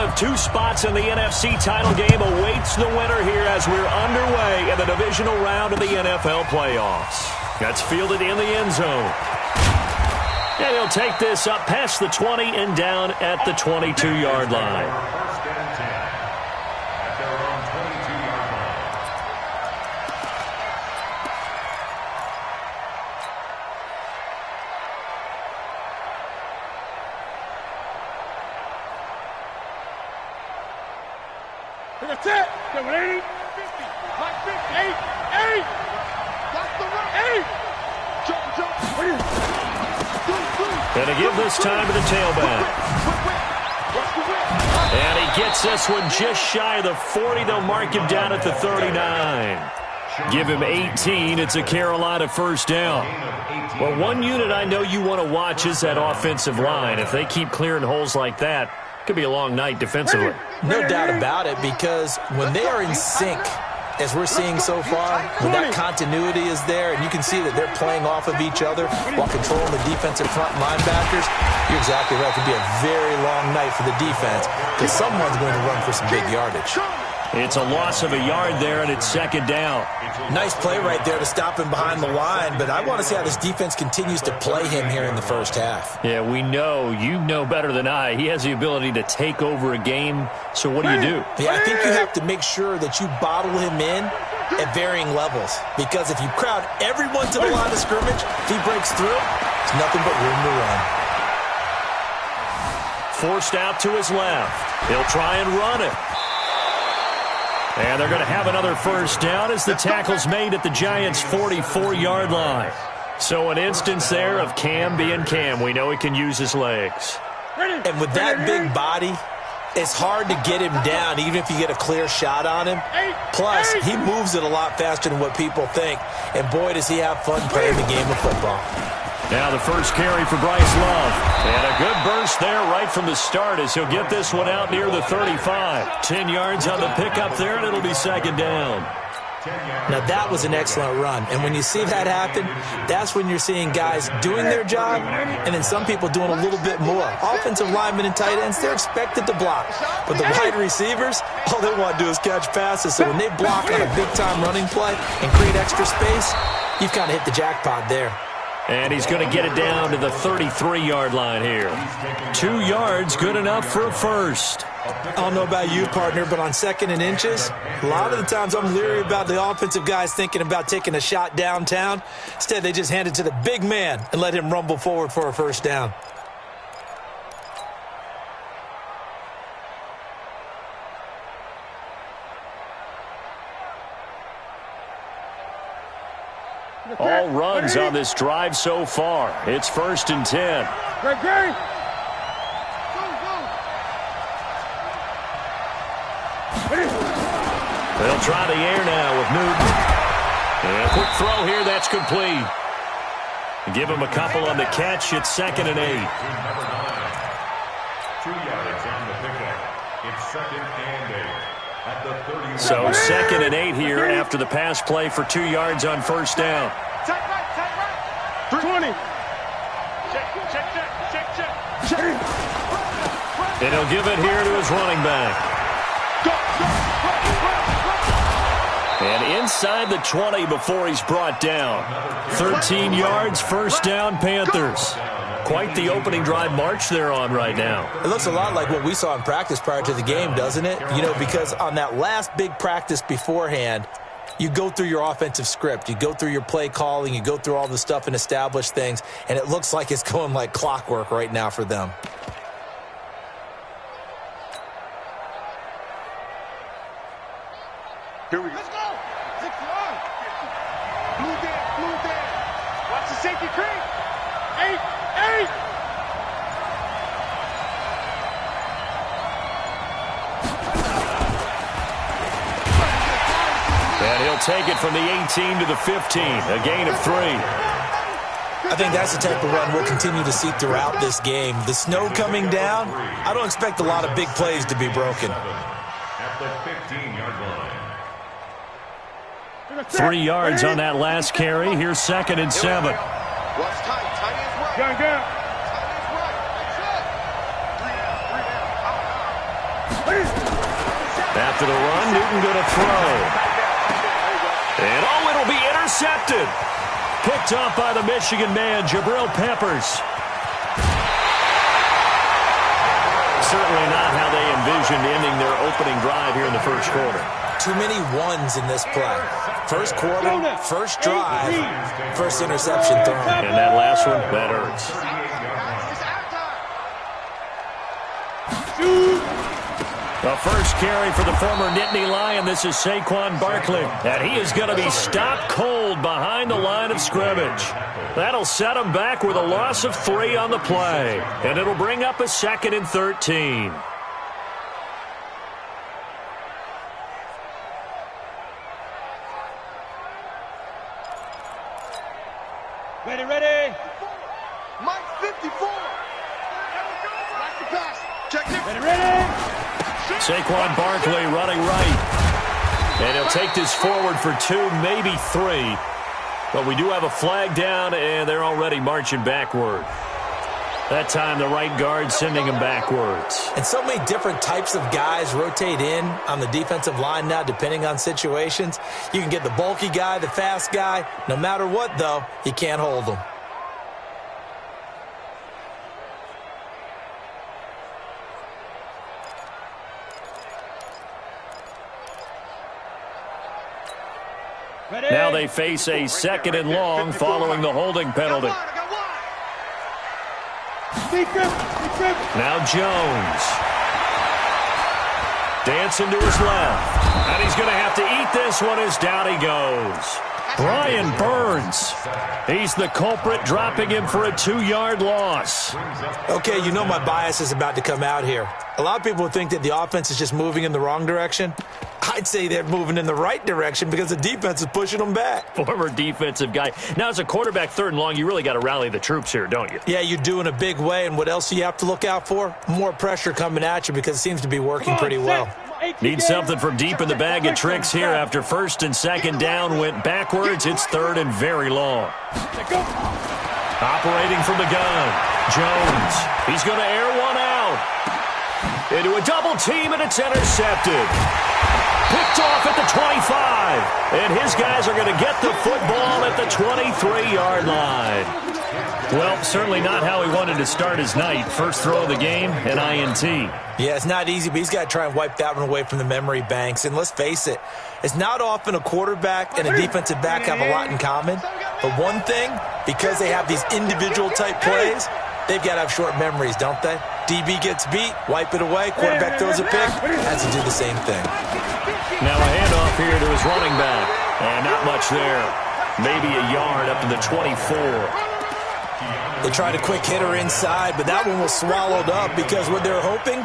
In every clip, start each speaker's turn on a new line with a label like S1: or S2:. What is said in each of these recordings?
S1: of two spots in the NFC title game awaits the winner here as we're underway in the divisional round of the NFL playoffs. That's fielded in the end zone. And he'll take this up past the 20 and down at the 22-yard line.
S2: That's it. 80, 50, like 50, 8. That's the run. 8. Jump.
S1: Gonna give this time to the tailback. And he gets this one just shy of the 40. They'll mark him down at the 39. Give him 18. It's a Carolina first down. Well, one unit I know you want to watch is that offensive line. If they keep clearing holes like that, it could be a long night defensively.
S3: No doubt about it, because when they are in sync, as we're seeing so far, when that continuity is there, and you can see that they're playing off of each other while controlling the defensive front linebackers, you're exactly right. It could be a very long night for the defense because someone's going to run for some big yardage.
S1: It's a loss of a yard there, and it's second down.
S3: Nice play right there to stop him behind the line, but I want to see how this defense continues to play him here in the first half.
S1: Yeah, we know. You know better than I. He has the ability to take over a game, so what do you do?
S3: Yeah, I think you have to make sure that you bottle him in at varying levels, because if you crowd everyone to the line of scrimmage, if he breaks through, there's nothing but room to run.
S1: Forced out to his left. He'll try and run it. And they're going to have another first down as the tackle's made at the Giants' 44-yard line. So an instance there of Cam being Cam. We know he can use his legs.
S3: And with that big body, it's hard to get him down, even if you get a clear shot on him. Plus, he moves it a lot faster than what people think. And boy, does he have fun playing the game of football.
S1: Now the first carry for Bryce Love. And a good burst there right from the start as he'll get this one out near the 35. 10 yards on the pickup there, and it'll be second down.
S3: Now that was an excellent run. And when you see that happen, that's when you're seeing guys doing their job and then some people doing a little bit more. Offensive linemen and tight ends, they're expected to block. But the wide receivers, all they want to do is catch passes. So when they block on a big-time running play and create extra space, you've kind of hit the jackpot there.
S1: And he's going to get it down to the 33-yard line here. 2 yards, good enough for a first.
S3: I don't know about you, partner, but on second and inches, a lot of the times I'm leery about the offensive guys thinking about taking a shot downtown. Instead, they just hand it to the big man and let him rumble forward for a first down.
S1: All runs on this drive so far. It's 1st and 10. They'll try the air now with Newton. And a quick throw here, that's complete. Give him a couple on the catch. It's 2nd and 8.
S4: 2 yards on the pickup. It's 2nd and 8 at the 30.
S1: So 2nd and 8 here after the pass play for 2 yards on first down.
S2: Tight right. 20. Check.
S1: And he'll give it here to his running back. And inside the 20 before he's brought down. 13 yards, first down, Panthers. Quite the opening drive march they're on right now.
S3: It looks a lot like what we saw in practice prior to the game, doesn't it? You know, because on that last big practice beforehand, you go through your offensive script. You go through your play calling. You go through all the stuff and establish things. And it looks like it's going like clockwork right now for them.
S2: Here we go. Let's go. 6 yards. Blue down. Watch the safety creep. 8.
S1: And he'll take it from the 18 to the 15, a gain of 3.
S3: I think that's the type of run we'll continue to see throughout this game. The snow coming down, I don't expect a lot of big plays to be broken.
S4: At the 15-yard line.
S1: 3 yards on that last carry. Here's 2nd and 7.
S2: Watch tight. Tight is right. Down. Tight is right. That's it. 3 down.
S1: After the run, Newton going to throw. And, oh, it'll be intercepted. Picked off by the Michigan man, Jabril Peppers. Certainly not how they envisioned ending their opening drive here in the first quarter.
S3: Too many ones in this play. First quarter, first drive, first interception thrown.
S1: And that last one, that hurts. The first carry for the former Nittany Lion. This is Saquon Barkley. And he is going to be stopped cold behind the line of scrimmage. That'll set him back with a loss of 3 on the play. And it'll bring up a 2nd and 13.
S2: Ready. Mike 54. Like the pass. Check it. Ready.
S1: Saquon Barkley running right. And he'll take this forward for 2, maybe 3. But we do have a flag down, and they're already marching backward. That time, the right guard sending him backwards.
S3: And so many different types of guys rotate in on the defensive line now, depending on situations. You can get the bulky guy, the fast guy. No matter what, though, you can't hold them.
S1: Now they face a 2nd and long following the holding penalty. Now Jones. Dancing to his left. And he's going to have to eat this one as down he goes. Brian Burns. He's the culprit, dropping him for a 2-yard loss.
S3: Okay, you know my bias is about to come out here. A lot of people think that the offense is just moving in the wrong direction. I'd say they're moving in the right direction because the defense is pushing them back.
S1: Former defensive guy. Now, as a quarterback, 3rd and long, you really got to rally the troops here, don't you?
S3: Yeah, you do in a big way. And what else do you have to look out for? More pressure coming at you because it seems to be working pretty well.
S1: Need something from deep in the bag of tricks here. After 1st and 2nd down went backwards, it's 3rd and very long. Operating from the gun, Jones. He's going to air one out. Into a double team, and it's intercepted. Picked off at the 25. And his guys are going to get the football at the 23-yard line. Well, certainly not how he wanted to start his night. First throw of the game, an INT.
S3: Yeah, it's not easy, but he's got to try and wipe that one away from the memory banks. And let's face it, it's not often a quarterback and a defensive back have a lot in common. But one thing, because they have these individual type plays, they've got to have short memories, don't they? DB gets beat, wipe it away, quarterback throws a pick, has to do the same thing.
S1: Now a handoff here to his running back. And not much there. Maybe a yard up to the 24.
S3: They tried a quick hitter inside, but that one was swallowed up because what they're hoping,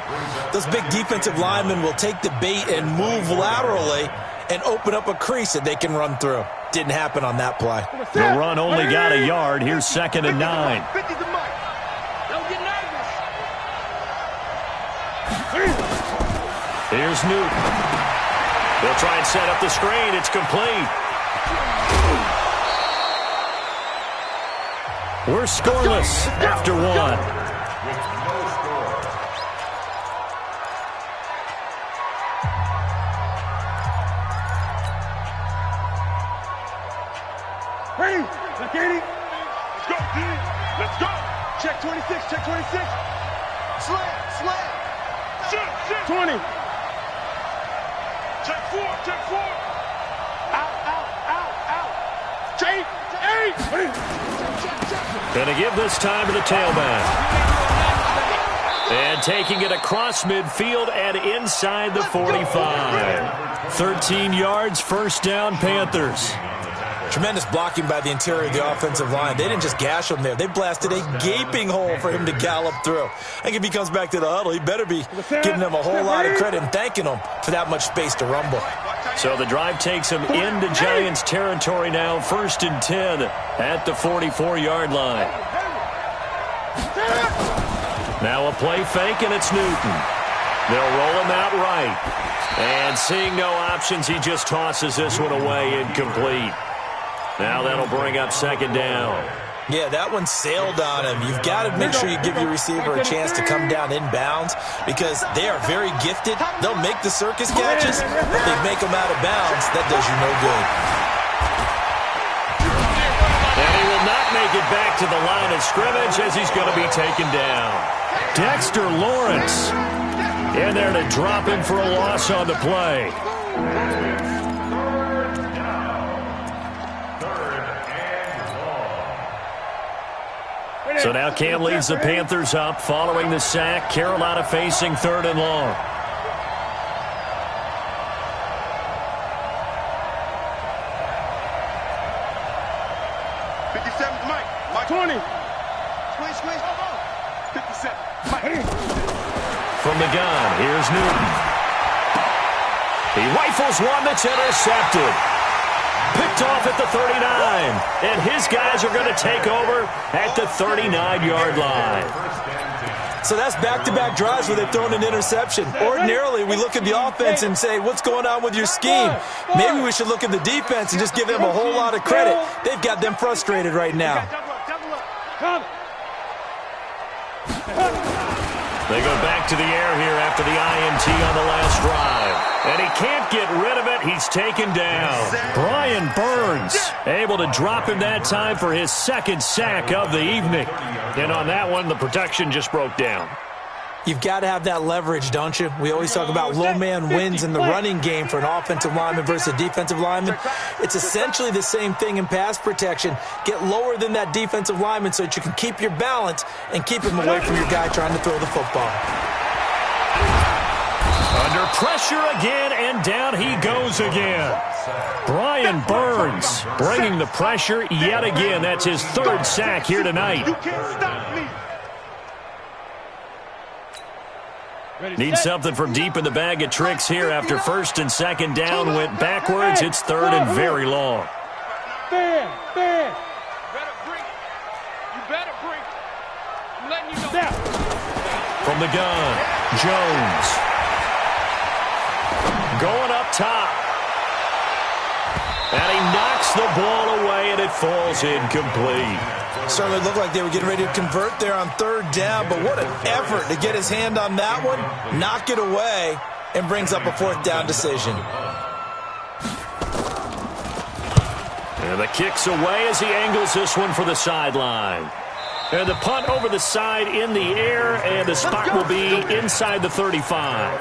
S3: those big defensive linemen will take the bait and move laterally and open up a crease that they can run through. Didn't happen on that play.
S1: The run only got a yard. Here's 2nd and 9. Here's Newton. They'll try and set up the screen. It's complete. We're scoreless after 1.
S2: Ready? Let's get it. Let's go, D. Let's go. Check 26. Check 26. Slam. Shit. 20. Check 4. Check 4. Out. Check 8.
S1: Going to give this time to the tailback. And taking it across midfield and inside the 45. 13 yards, first down, Panthers.
S3: Tremendous blocking by the interior of the offensive line. They didn't just gash him there. They blasted a gaping hole for him to gallop through. I think if he comes back to the huddle, he better be giving them a whole lot of credit and thanking them for that much space to rumble.
S1: So the drive takes him into Giants territory now, 1st and 10 at the 44-yard line. Now a play fake, and it's Newton. They'll roll him out right. And seeing no options, he just tosses this one away incomplete. Now that'll bring up 2nd down.
S3: Yeah, that one sailed on him. You've got to make sure you give your receiver a chance to come down inbounds because they are very gifted. They'll make the circus catches, but they make them out of bounds. That does you no good.
S1: And he will not make it back to the line of scrimmage as he's going to be taken down. Dexter Lawrence in there to drop him for a loss on the play. So now Cam leads the Panthers up following the sack. Carolina facing 3rd and long.
S2: Mike 20. Squeeze. 57. Mike.
S1: From the gun, here's Newton. He rifles one that's intercepted. Picked off at the 39. And his guys are going to take over at the 39-yard line.
S3: So that's back-to-back drives where they've thrown an interception. Ordinarily, we look at the offense and say, what's going on with your scheme? Maybe we should look at the defense and just give them a whole lot of credit. They've got them frustrated right now.
S1: They go back to the air here after the INT on the last drive. And he can't get rid of it. He's taken down. Brian Burns able to drop him that time for his 2nd sack of the evening. And on that one, the protection just broke down.
S3: You've got to have that leverage, don't you? We always talk about low man wins in the running game for an offensive lineman versus a defensive lineman. It's essentially the same thing in pass protection. Get lower than that defensive lineman so that you can keep your balance and keep him away from your guy trying to throw the football.
S1: Under pressure again, and down he goes again. Brian Burns bringing the pressure yet again. That's his 3rd sack here tonight.
S2: You can't stop me.
S1: Need something from deep in the bag of tricks here after 1st and 2nd down went backwards. It's 3rd and very long.
S2: Fan. You better bring it. I'm letting you know.
S1: From the gun, Jones. Going up top. And he knocks the ball away, and it falls incomplete.
S3: Certainly looked like they were getting ready to convert there on 3rd down, but what an effort to get his hand on that one, knock it away, and brings up a 4th down decision.
S1: And the kick's away as he angles this one for the sideline. And the punt over the side in the air, and the spot will be inside the 35.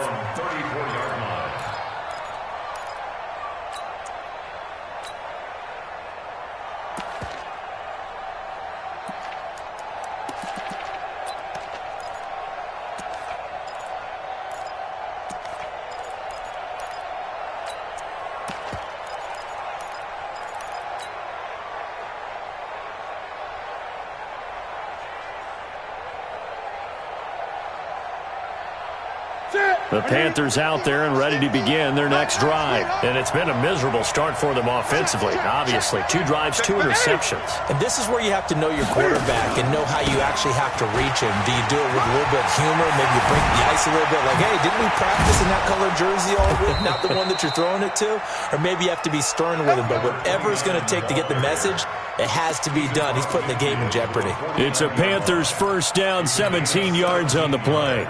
S1: The Panthers out there and ready to begin their next drive. And it's been a miserable start for them offensively. Obviously, 2 drives, 2 interceptions.
S3: And this is where you have to know your quarterback and know how you actually have to reach him. Do you do it with a little bit of humor? Maybe you break the ice a little bit. Like, hey, didn't we practice in that color jersey all week? Not the one that you're throwing it to? Or maybe you have to be stern with him. But whatever it's going to take to get the message, it has to be done. He's putting the game in jeopardy.
S1: It's a Panthers 1st down, 17 yards on the play.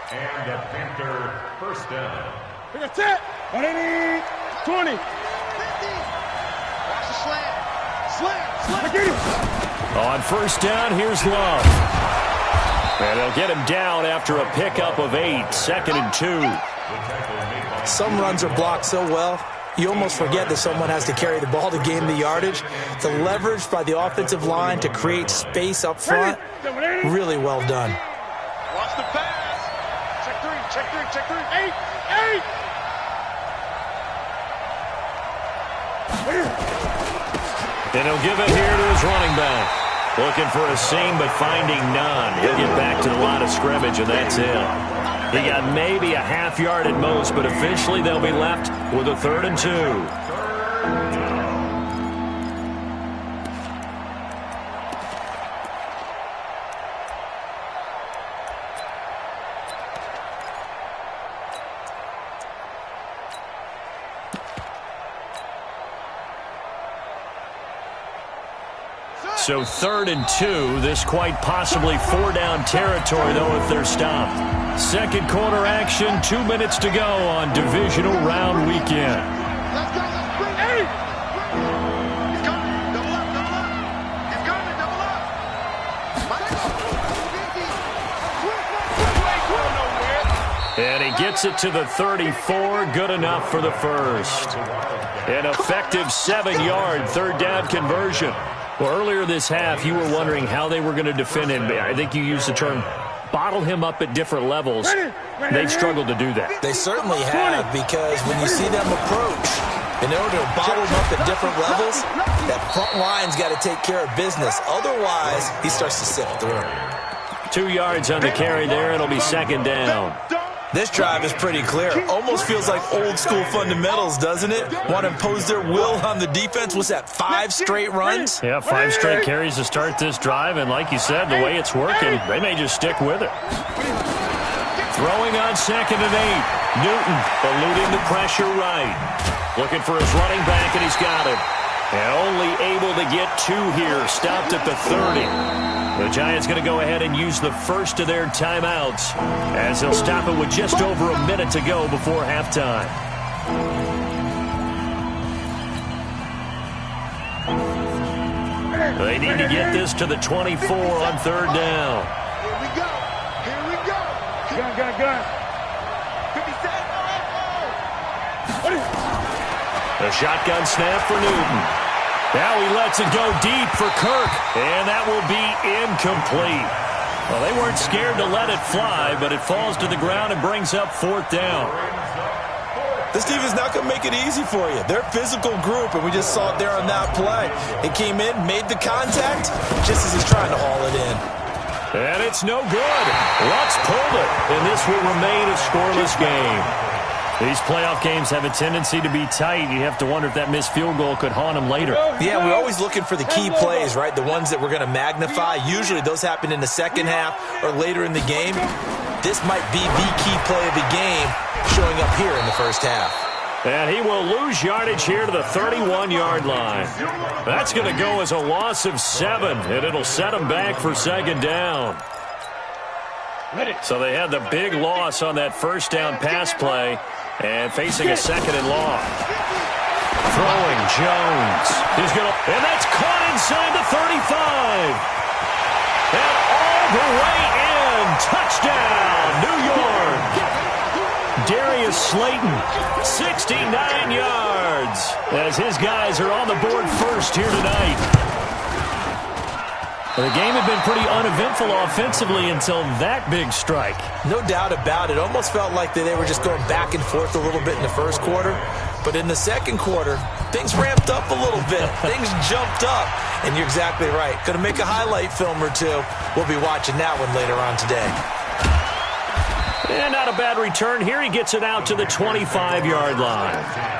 S4: And a Panther 1st down.
S2: Pick a 10. 180. 20. 50. Watch the slant. Get it.
S1: On 1st down, here's Love. And they'll get him down after a pickup of 8. 2nd and 2.
S3: Some runs are blocked so well, you almost forget that someone has to carry the ball to gain the yardage. The leverage by the offensive line to create space up front, really well done.
S2: Watch the pass. Check 3. 8.
S1: And he'll give it here to his running back. Looking for a seam, but finding none. He'll get back to the line of scrimmage, and that's it. He got maybe a half yard at most, but officially they'll be left with a 3rd and 2. So 3rd and 2. This quite possibly 4-down territory, though, if they're stopped. Second quarter action, 2 minutes to go on divisional round weekend.
S2: Let's go. Let's bring it. He's coming. Double up. Double up. He's coming. Double up.
S1: And he gets it to the 34. Good enough for the first. An effective 7-yard 3rd down conversion. Well, earlier this half, you were wondering how they were going to defend him. I think you used the term bottle him up at different levels. They've struggled to do that.
S3: They certainly have, because when you see them approach, in order to bottle him up at different levels, that front line's got to take care of business. Otherwise, he starts to sift through.
S1: 2 yards on the carry there. It'll be 2nd down.
S3: This drive is pretty clear. Almost feels like old school fundamentals, doesn't it? Want to impose their will on the defense. Was that 5 straight runs?
S1: Yeah, 5 straight carries to start this drive. And like you said, the way it's working, they may just stick with it. Throwing on 2nd and 8. Newton eluding the pressure right. Looking for his running back, and he's got him. And only able to get 2 here. Stopped at the 30. The Giants going to go ahead and use the first of their timeouts as they'll stop it with just over a minute to go before halftime. They need to get this to the 24 on 3rd down.
S2: Here we go. Here we go. Gun. 57.
S1: A shotgun snap for Newton. Now he lets it go deep for Kirk, and that will be incomplete. Well, they weren't scared to let it fly, but it falls to the ground and brings up 4th down.
S3: This defense not going to make it easy for you. They're a physical group, and we just saw it there on that play. It came in, made the contact, just as he's trying to haul it in.
S1: And it's no good. Lutz pulled it, and this will remain a scoreless game. These playoff games have a tendency to be tight. You have to wonder if that missed field goal could haunt them later.
S3: Yeah, we're always looking for the key plays, right? The ones that we're going to magnify. Usually those happen in the second half or later in the game. This might be the key play of the game showing up here in the first half.
S1: And he will lose yardage here to the 31-yard line. That's going to go as a loss of 7, and it'll set him back for 2nd down. So they had the big loss on that 1st down pass play. And facing a 2nd and long. Throwing Jones. He's going to, and that's caught inside the 35. And all the way in. Touchdown, New York. Darius Slayton, 69 yards. As his guys are on the board first here tonight. The game had been pretty uneventful offensively until that big strike.
S3: No doubt about it. Almost felt like they were just going back and forth a little bit in the first quarter. But in the second quarter, things ramped up a little bit. Things jumped up. And you're exactly right. Going to make a highlight film or two. We'll be watching that one later on today.
S1: And not a bad return. Here he gets it out to the 25-yard line.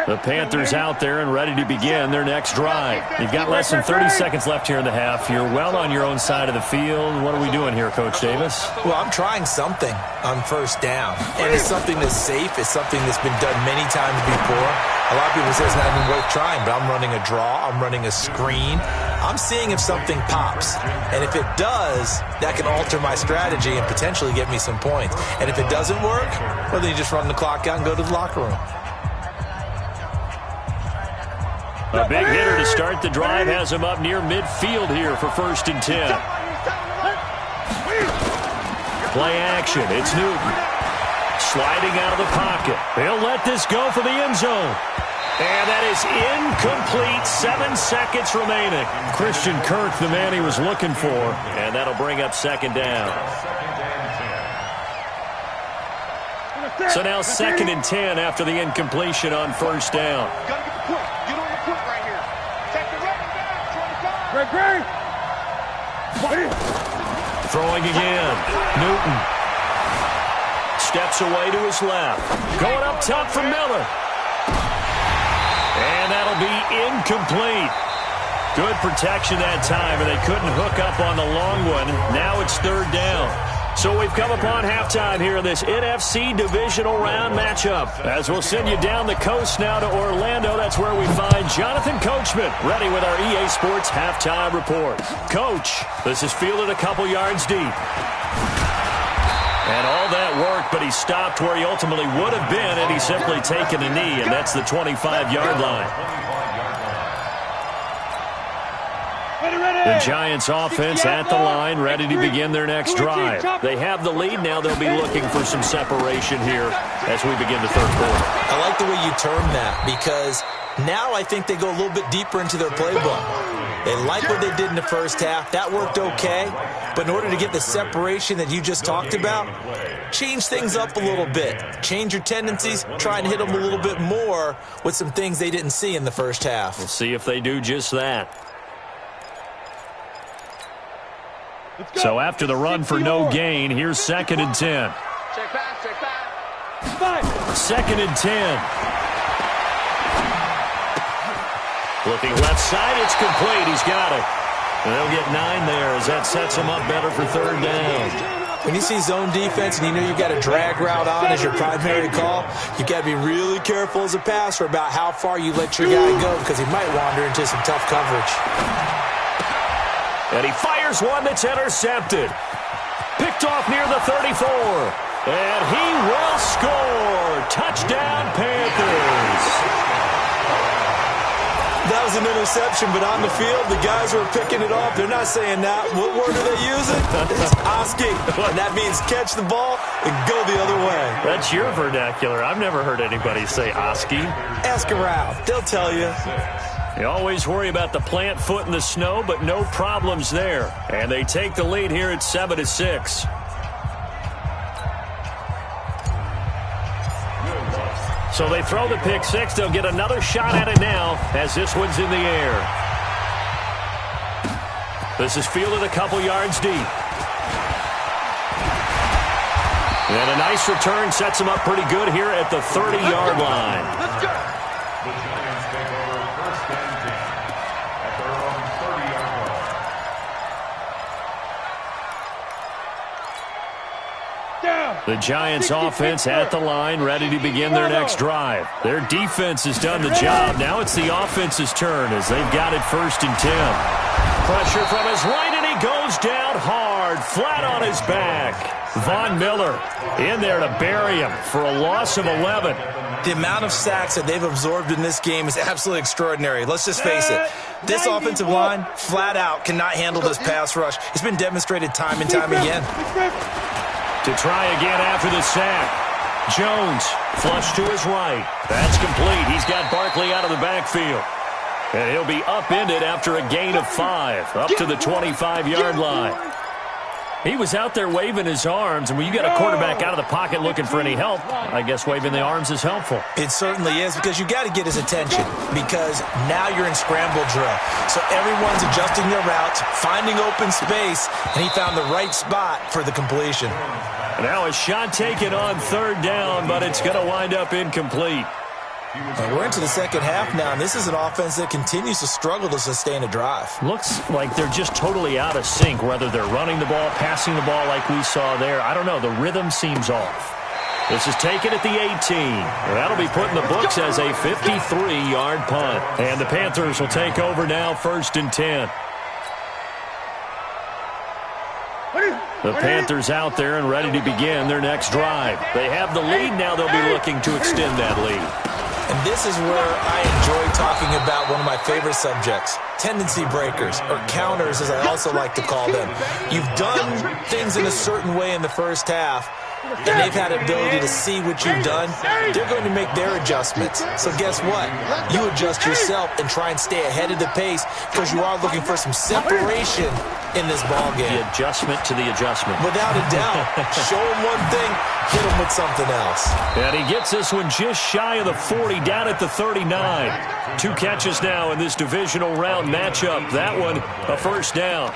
S1: The Panthers out there and ready to begin their next drive. You've got less than 30 seconds left here in the half. You're well on your own side of the field. What are we doing here, Coach Davis?
S3: Well, I'm trying something on 1st down. And it's something that's safe. It's something that's been done many times before. A lot of people say it's not even worth trying, but I'm running a draw. I'm running a screen. I'm seeing if something pops. And if it does, that can alter my strategy and potentially get me some points. And if it doesn't work, well, then you just run the clock out and go to the locker room.
S1: A big hitter to start the drive has him up near midfield here for 1st and 10. Play action. It's Newton. Sliding out of the pocket. He'll let this go for the end zone. And that is incomplete. 7 seconds remaining. Christian Kirk, the man he was looking for. And that'll bring up 2nd down. So now 2nd and 10 after the incompletion on 1st down. Throwing again. Newton. Steps away to his left. Going up top for Miller. And that'll be incomplete. Good protection that time, and they couldn't hook up on the long one. Now it's third down. So we've come upon halftime here in this NFC divisional round matchup. As we'll send you down the coast now to Orlando, that's where we find Jonathan Coachman, ready with our EA Sports halftime report. Coach, this is fielded a couple yards deep. And all that worked, but he stopped where he ultimately would have been, and he's simply taken a knee, and that's the 25-yard line. The Giants offense at the line, ready to begin their next drive. They have the lead. Now they'll be looking for some separation here as we begin the third quarter.
S3: I like the way you term that, because now I think they go a little bit deeper into their playbook. They like what they did in the first half. That worked okay. But in order to get the separation that you just talked about, change things up a little bit. Change your tendencies. Try and hit them a little bit more with some things they didn't see in the first half.
S1: We'll see if they do just that. So after the run for no gain, here's 2nd and 10.
S2: Check back.
S1: Second and 10. Looking left side, it's complete. He's got it. And they'll get 9 there as that sets him up better for third down.
S3: When you see zone defense and you know you've got a drag route on as your primary call, you've got to be really careful as a passer about how far you let your guy go, because he might wander into some tough coverage.
S1: And he fires one that's intercepted. Picked off near the 34. And he will score. Touchdown, Panthers.
S3: That was an interception, but on the field, the guys who are picking it off, they're not saying that. What word are they using? It's asking. And that means catch the ball and go the other way.
S1: That's your vernacular. I've never heard anybody say asking.
S3: Ask around. They'll tell you.
S1: You always worry about the plant foot in the snow, but no problems there. And they take the lead here at 7-6. So they throw the pick six. They'll get another shot at it now as this one's in the air. This is fielded a couple yards deep. And a nice return sets them up pretty good here at the 30-yard line.
S2: Let's go.
S4: The Giants take over 1st and 10 at their own 30-yard line.
S1: The Giants offense at the line, ready to begin their next drive. Their defense has done the job. Now it's the offense's turn as they've got it 1st and 10. Pressure from his right, and he goes down hard, flat on his back. Von Miller in there to bury him for a loss of 11.
S3: The amount of sacks that they've absorbed in this game is absolutely extraordinary. Let's just face it. This offensive line, flat out, cannot handle this pass rush. It's been demonstrated time and time again.
S1: To try again after the sack. Jones, flush to his right. That's complete. He's got Barkley out of the backfield. And he'll be upended after a gain of 5, up to the 25-yard line. He was out there waving his arms, and when you got a quarterback out of the pocket looking for any help, I guess waving the arms is helpful.
S3: It certainly is, because you got to get his attention, because now you're in scramble drill. So everyone's adjusting their routes, finding open space, and he found the right spot for the completion.
S1: Now a shot taken on 3rd down, but it's going to wind up incomplete.
S3: And we're into the second half now, and this is an offense that continues to struggle to sustain a drive.
S1: Looks like they're just totally out of sync, whether they're running the ball, passing the ball like we saw there. I don't know. The rhythm seems off. This is taken at the 18. That'll be put in the books as a 53-yard punt. And the Panthers will take over now, 1st and 10. The Panthers out there and ready to begin their next drive. They have the lead. Now they'll be looking to extend that lead.
S3: And this is where I enjoy talking about one of my favorite subjects, tendency breakers, or counters as I also like to call them. You've done things in a certain way in the first half, and they've had the ability to see what you've done. They're going to make their adjustments. So guess what? You adjust yourself and try and stay ahead of the pace, because you are looking for some separation in this ball game.
S1: The adjustment to the adjustment.
S3: Without a doubt. Show them one thing, hit them with something else.
S1: And he gets this one just shy of the 40, down at the 39. 2 catches now in this divisional round matchup. That one, a 1st down.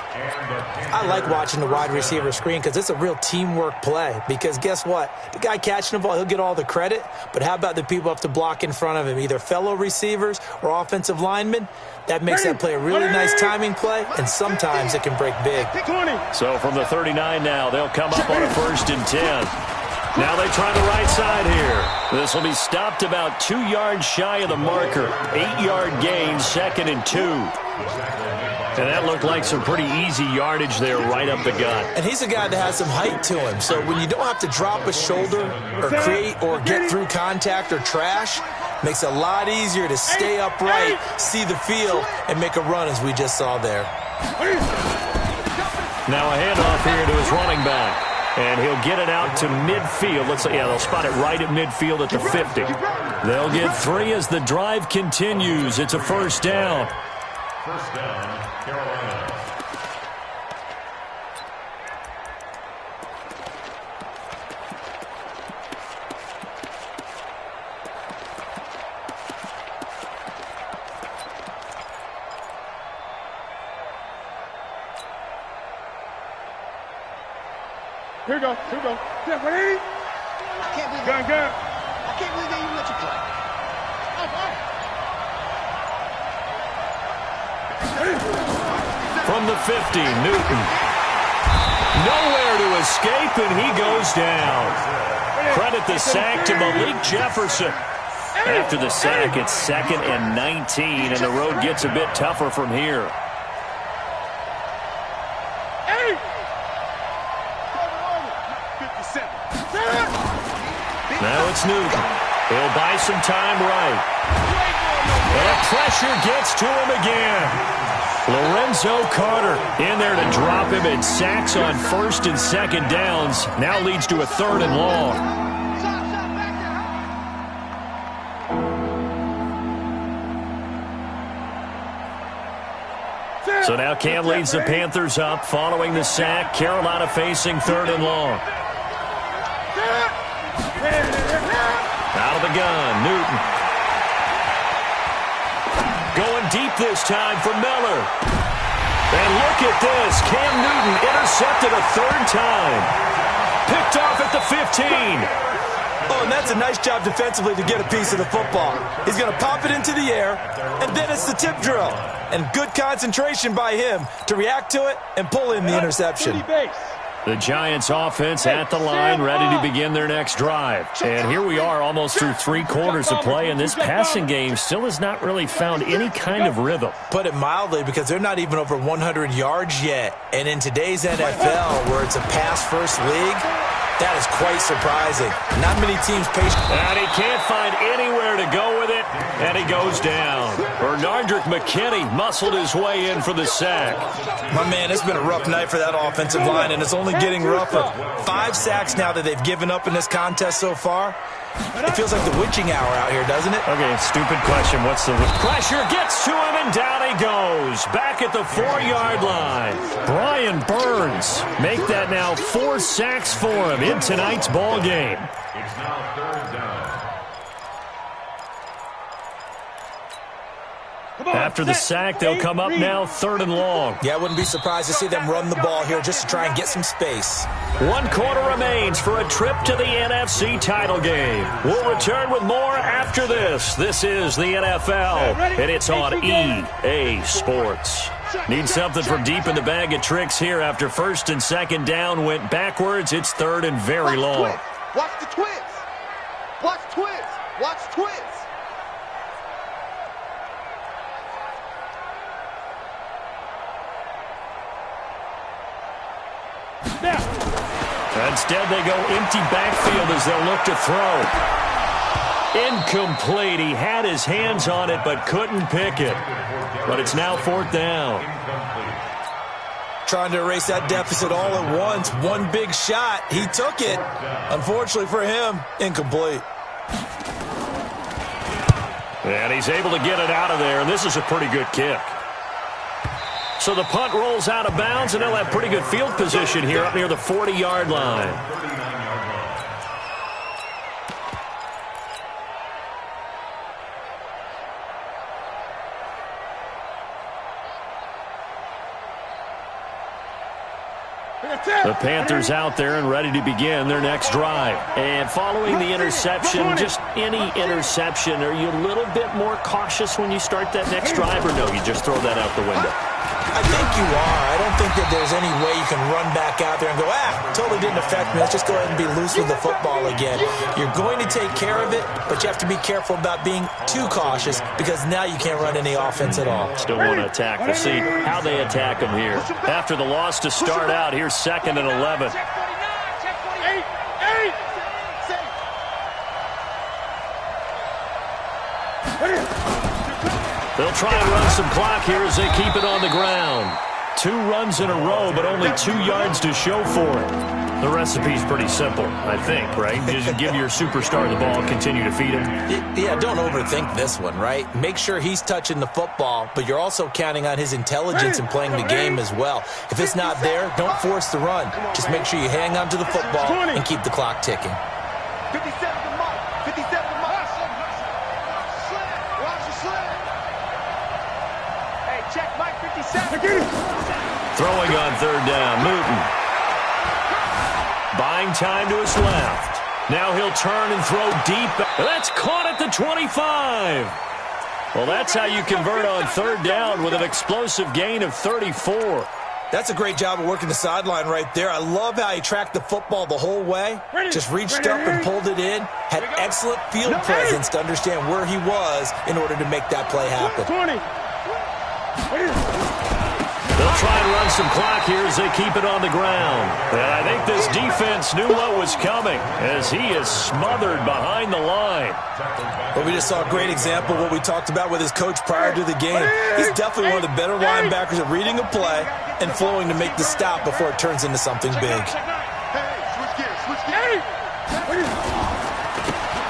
S3: I like watching the wide receiver screen because it's a real teamwork play, because because guess what? The guy catching the ball, he'll get all the credit, but how about the people up to block in front of him, either fellow receivers or offensive linemen? That makes that play a really nice timing play, and sometimes it can break big.
S1: So from the 39 now, they'll come up on a 1st and 10. Now they try the right side here. This will be stopped about 2 yards shy of the marker. 8-yard gain, 2nd and 2. And that looked like some pretty easy yardage there right up the gut.
S3: And he's a guy that has some height to him, so when you don't have to drop a shoulder or create or get through contact or trash, makes it a lot easier to stay upright, see the field, and make a run as we just saw there.
S1: Now a handoff here to his running back. And he'll get it out to midfield. They'll spot it right at midfield at the 50. They'll get 3 as the drive continues. It's a 1st down.
S4: 1st down, Carolina.
S2: Here we go. Step ready.
S5: I can't believe
S2: Gun.
S5: I can't believe they even let you play.
S1: From the 50, Newton. Nowhere to escape, and he goes down. Credit the sack to Malik Jefferson. After the sack, it's 2nd and 19, and the road gets a bit tougher from here. Now it's Newton. He'll buy some time right. And pressure gets to him again. Lorenzo Carter in there to drop him, and sacks on 1st and 2nd downs. Now leads to a 3rd and long. So now Cam leads the Panthers up following the sack. Carolina facing 3rd and long. Out of the gun, Newton. Going deep this time for Miller. And look at this. Cam Newton intercepted a 3rd time. Picked off at the 15.
S3: Oh, and that's a nice job defensively to get a piece of the football. He's going to pop it into the air, and then it's the tip drill. And good concentration by him to react to it and pull in the interception.
S1: The Giants offense at the line, ready to begin their next drive. And here we are almost through 3 quarters of play, and this passing game still has not really found any kind of rhythm.
S3: Put it mildly, because they're not even over 100 yards yet. And in today's NFL, where it's a pass-first league, that is quite surprising. Not many teams patient.
S1: And he can't find anywhere to go with it, and he goes down. Bernardrick McKinney muscled his way in for the sack.
S3: My man, it's been a rough night for that offensive line, and it's only getting rougher. 5 sacks now that they've given up in this contest so far. It feels like the witching hour out here, doesn't it?
S1: Okay, stupid question. What's the pressure? Gets to him, and down he goes. Back at the 4-yard line. Brian Burns make that now 4 sacks for him in tonight's ball game.
S4: It's now 3rd down.
S1: After the sack, they'll come up now 3rd and long.
S3: Yeah, I wouldn't be surprised to see them run the ball here just to try and get some space.
S1: 1 quarter remains for a trip to the NFC title game. We'll return with more after this. This is the NFL, and it's on EA Sports. Need something from deep in the bag of tricks here after 1st and 2nd down went backwards. It's 3rd and very long.
S5: Watch the twins. Watch twins. Watch twins.
S1: Instead, they go empty backfield as they'll look to throw. Incomplete. He had his hands on it but couldn't pick it. But it's now 4th down.
S3: Trying to erase that deficit all at once. One big shot. He took it. Unfortunately for him, incomplete.
S1: And he's able to get it out of there, and this is a pretty good kick. So the punt rolls out of bounds, and they'll have pretty good field position here up near the 40-yard line. The Panthers out there and ready to begin their next drive. And following the interception, just any interception, are you a little bit more cautious when you start that next drive, or no, you just throw that out the window?
S3: I think you are. I don't think that there's any way you can run back out there and go, totally didn't affect me. Let's just go ahead and be loose with the football again. You're going to take care of it, but you have to be careful about being too cautious because now you can't run any offense at all.
S1: Still want to attack. We'll see how they attack them here. After the loss to start out, here's 2nd and 11. They'll try and run some clock here as they keep it on the ground. 2 runs in a row, but only 2 yards to show for it. The recipe's pretty simple, I think, right? Just give your superstar the ball, continue to feed him.
S3: Yeah, don't overthink this one, right? Make sure he's touching the football, but you're also counting on his intelligence and playing the game as well. If it's not there, don't force the run. Just make sure you hang on to the football and keep the clock ticking.
S5: 57 to Mike. 57 to Mike. Watch the sled. Hey, check Mike 57.
S1: Throwing on 3rd down, Newton. Buying time to his left. Now he'll turn and throw deep. That's caught at the 25. Well, that's how you convert on 3rd down with an explosive gain of 34.
S3: That's a great job of working the sideline right there. I love how he tracked the football the whole way. Just reached up and pulled it in. Had excellent field presence to understand where he was in order to make that play happen.
S1: They'll try and run some clock here as they keep it on the ground. And I think this defense knew what was coming as he is smothered behind the line.
S3: Well, we just saw a great example of what we talked about with his coach prior to the game. He's definitely one of the better linebackers at reading a play and flowing to make the stop before it turns into something big.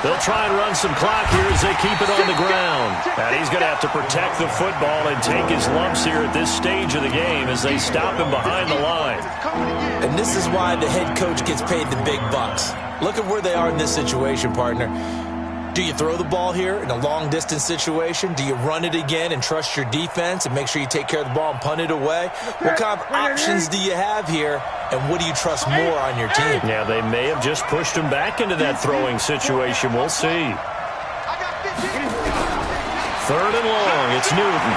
S1: They'll try and run some clock here as they keep it on the ground. And he's going to have to protect the football and take his lumps here at this stage of the game as they stop him behind the line.
S3: And this is why the head coach gets paid the big bucks. Look at where they are in this situation, partner. Do you throw the ball here in a long-distance situation? Do you run it again and trust your defense and make sure you take care of the ball and punt it away? What kind of options do you have here, and what do you trust more on your team?
S1: Yeah, they may have just pushed him back into that throwing situation. We'll see. 3rd and long. It's Newton.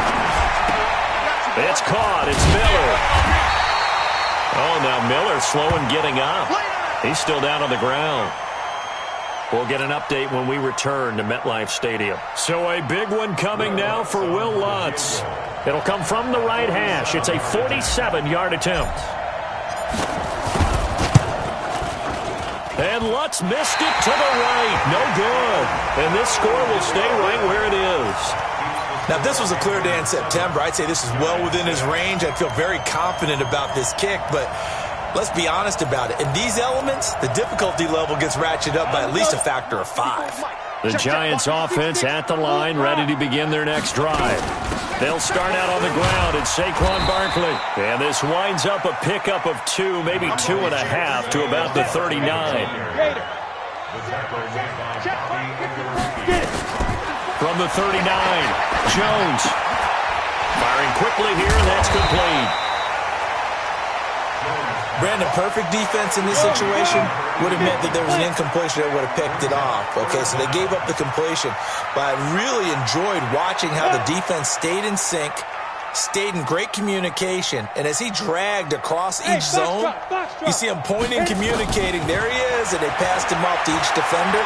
S1: It's caught. It's Miller. Oh, now Miller slow in getting up. He's still down on the ground. We'll get an update when we return to MetLife Stadium. So a big one coming now for Will Lutz. It'll come from the right hash. It's a 47-yard attempt. And Lutz missed it to the right. No good. And this score will stay right where it is.
S3: Now, if this was a clear day in September, I'd say this is well within his range. I'd feel very confident about this kick, but let's be honest about it. In these elements, the difficulty level gets ratcheted up by at least a factor of 5.
S1: The Giants offense at the line, ready to begin their next drive. They'll start out on the ground. It's Saquon Barkley. And this winds up a pickup of 2, maybe 2.5 to about the 39. From the 39, Jones. Firing quickly here, and that's complete.
S3: Brandon, perfect defense in this situation would have meant that there was an incompletion that would have picked it off. Okay, so they gave up the completion. But I really enjoyed watching how the defense stayed in sync, stayed in great communication, and as he dragged across each zone, you see him pointing, communicating. There he is, and they passed him off to each defender.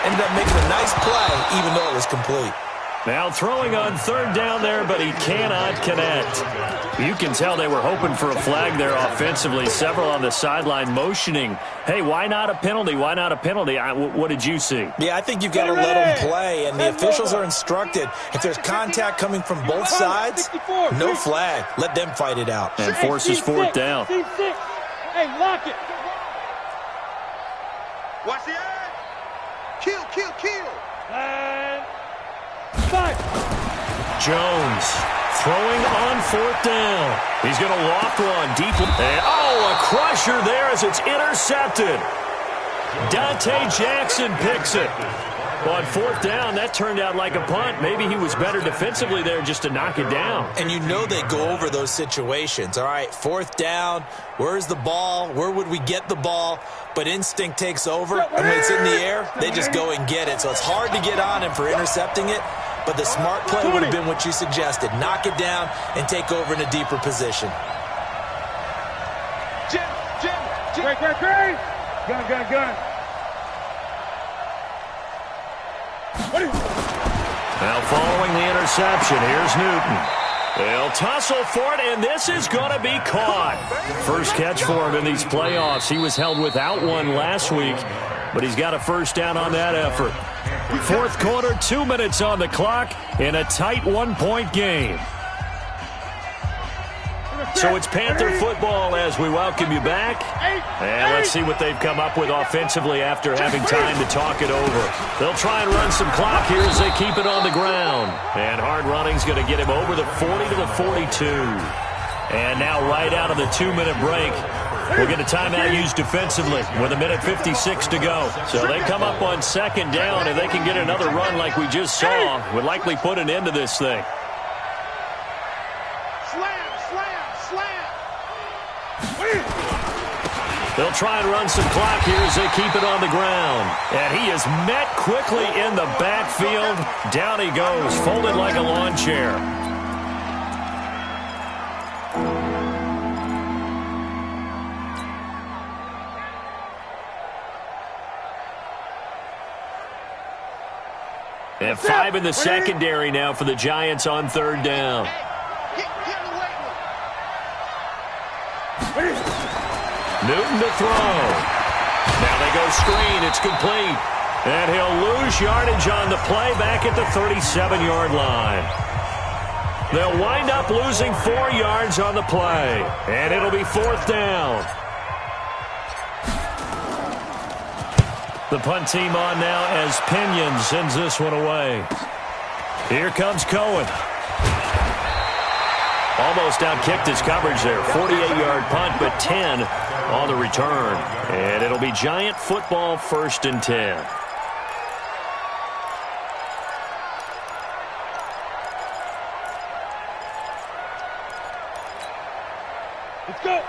S3: Ended up making a nice play, even though it was complete.
S1: Now throwing on 3rd down there, but he cannot connect. You can tell they were hoping for a flag there offensively. Several on the sideline motioning, hey, why not a penalty? Why not a penalty? What did you see?
S3: Yeah, I think you've got to let them play, and the officials are instructed. If there's contact coming from both sides, no flag. Let them fight it out.
S1: And forces 4th down.
S2: Hey, lock it.
S5: Watch the end. Kill.
S2: And 5.
S1: Jones throwing on 4th down. He's going to loft one deep. And, a crusher there as it's intercepted. Dante Jackson picks it. Well, on fourth down, that turned out like a punt. Maybe he was better defensively there just to knock it down.
S3: And you know they go over those situations. All right, fourth down, where's the ball? Where would we get the ball? But instinct takes over, and when it's in the air, they just go and get it. So it's hard to get on him for intercepting it, but the smart play would have been what you suggested. Knock it down and take over in a deeper position.
S5: Jim.
S2: Great. Gun.
S1: Now following the interception, here's Newton. They'll tussle for it, and this is going to be caught. First catch for him in these playoffs. He was held without one last week, but he's got a first down on that effort. Fourth quarter, 2 minutes on the clock in a tight 1-point game. So it's Panther football as we welcome you back. And let's see what they've come up with offensively after having time to talk it over. They'll try and run some clock here as they keep it on the ground. And hard running's going to get him over the 40 to the 42. And now right out of the 2-minute break, we'll get a timeout used defensively with 1:56 to go. So they come up on second down, and they can get another run like we just saw. Would likely put an end to this thing. They'll try and run some clock here as they keep it on the ground. And he is met quickly in the backfield. Down he goes, folded like a lawn chair. And 5 in the secondary now for the Giants on third down. Newton to throw. Now they go screen. It's complete. And he'll lose yardage on the play back at the 37-yard line. They'll wind up losing 4 yards on the play. And it'll be fourth down. The punt team on now as Pinion sends this one away. Here comes Cohen. Almost outkicked his coverage there. 48-yard punt, but 10 on the return. And it'll be Giant football, 1st and 10.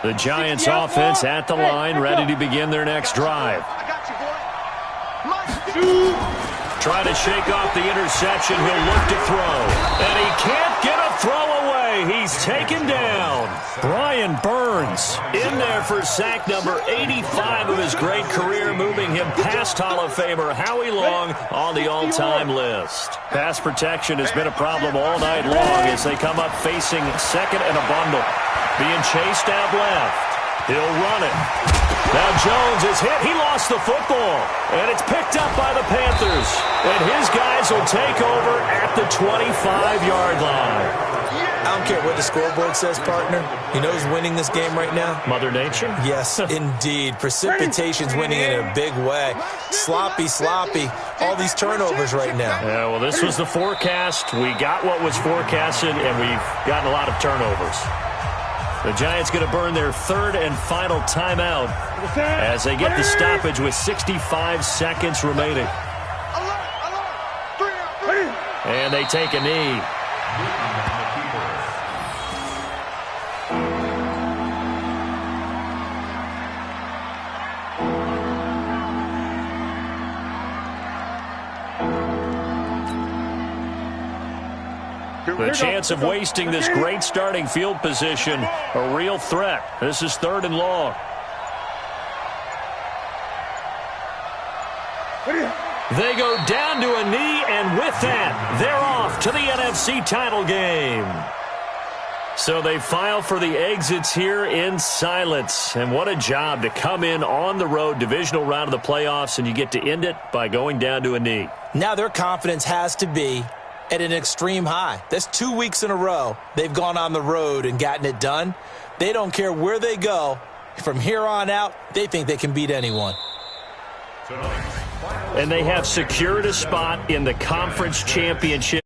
S1: The Giants offense at the line, ready to begin their next drive. Trying to shake off the interception. He'll look to throw. And he can't get a throw away. He's taken down. Brian Burns in there for sack number 85 of his great career, moving him past Hall of Famer Howie Long on the all-time list. Pass protection has been a problem all night long as they come up facing second and a bundle. Being chased out left. He'll run it. Now Jones is hit. He lost the football. And it's picked up by the Panthers. And his guys will take over at the 25-yard line.
S3: I don't care what the scoreboard says, partner. You know who's winning this game right now?
S1: Mother Nature?
S3: Yes, indeed. Precipitation's winning in a big way. Sloppy. All these turnovers right now.
S1: Yeah, well, this was the forecast. We got what was forecasted, and we've gotten a lot of turnovers. The Giants going to burn their 3rd and final timeout as they get the stoppage with 65 seconds remaining. And they take a knee. The chance of wasting this great starting field position, a real threat. This is 3rd and long. They go down to a knee, and with that, they're off to the NFC title game. So they file for the exits here in silence. And what a job to come in on the road, divisional round of the playoffs, and you get to end it by going down to a knee.
S3: Now their confidence has to be at an extreme high. That's 2 weeks in a row they've gone on the road and gotten it done. They don't care where they go. From here on out, they think they can beat anyone.
S1: And they have secured a spot in the conference championship.